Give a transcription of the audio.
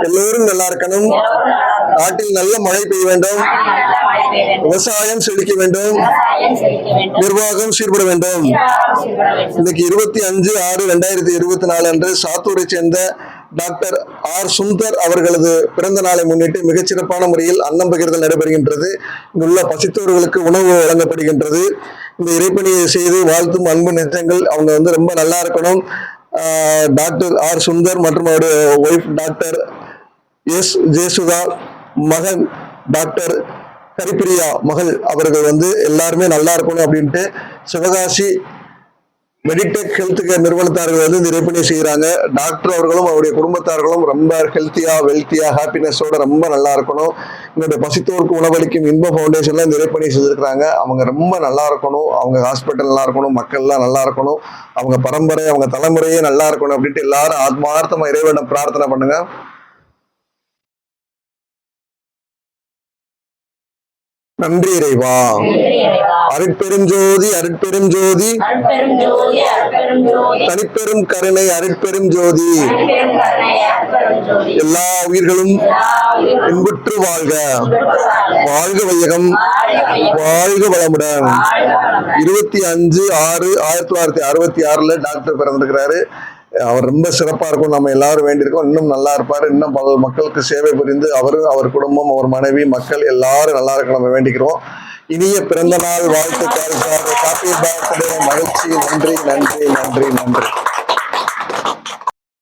எல்லோரும் நல்லா இருக்கணும். நாட்டில் நல்ல மழை பெய்ய வேண்டும். விவசாயம் செழிக்க வேண்டும். நிர்வாகம் சீர்பட வேண்டும். இன்னைக்கு 25/6/2024 அன்று சாத்தூரை சேர்ந்த டாக்டர் ஆர் சுந்தர் அவர்களது பிறந்த நாளை முன்னிட்டு மிகச்சிறப்பான முறையில் அன்னம் பகிர்தல் நடைபெறுகின்றது. இங்குள்ள பசித்தோர்களுக்கு உணவு வழங்கப்படுகின்றது. இந்த இறைப்பணியை செய்து வாழ்த்தும் அன்பு நெஞ்சங்கள் அவங்க ரொம்ப நல்லா இருக்கணும். டாக்டர் ஆர் சுந்தர் மற்றும் அவருடைய ஒய்ஃப் டாக்டர் எஸ் ஜெயசுதா, மகன் டாக்டர் ஹரிப்பிரியா மகள் அவர்கள் எல்லாருமே நல்லா இருக்கணும் அப்படின்ட்டு சிவகாசி மெடிடெக் ஹெல்த் கேர் நிறுவனத்தார்கள் இந்த இறைப்பணி செய்கிறாங்க. டாக்டர் அவர்களும் அவருடைய குடும்பத்தார்களும் ரொம்ப ஹெல்த்தியா வெல்த்தியா ஹாப்பினஸோட ரொம்ப நல்லா இருக்கணும். என்னுடைய பசித்தோருக்கு உணவளிக்கும் இன்ப ஃபவுண்டேஷன்ல இந்த இறைப்பணி செஞ்சிருக்கிறாங்க. அவங்க ரொம்ப நல்லா இருக்கணும். அவங்க ஹாஸ்பிட்டல் நல்லா இருக்கணும். மக்கள்லாம் நல்லா இருக்கணும். அவங்க பரம்பரை அவங்க தலைமுறையே நல்லா இருக்கணும் அப்படின்ட்டு எல்லாரும் ஆத்மார்த்தமா இறைவனிடம் பிரார்த்தனை பண்ணுங்க. நன்றி இறைவா. அருட்பெருஞ்சோதி அருட்பெரும் ஜோதி தனிப்பெரும் கருணை அருட்பெரும் ஜோதி. எல்லா உயிர்களும் இன்புற்று வாழ்க. வாழ்க வையகம். வாழ்க வளமுடன். 25/6/1966 டாக்டர் பிறந்திருக்கிறாரு. அவர் ரொம்ப சிறப்பா இருக்கும். நம்ம எல்லாரும் வேண்டியிருக்கோம். இன்னும் நல்லா இருப்பாரு. இன்னும் பல மக்களுக்கு சேவை புரிந்து அவரும் அவர் குடும்பம் அவர் மனைவி மக்கள் எல்லாரும் நல்லா இருக்க நம்ம வேண்டிக்கிறோம். இனிய பிறந்த நாள் வாழ்த்துக்கள். மகிழ்ச்சி. நன்றி நன்றி நன்றி நன்றி.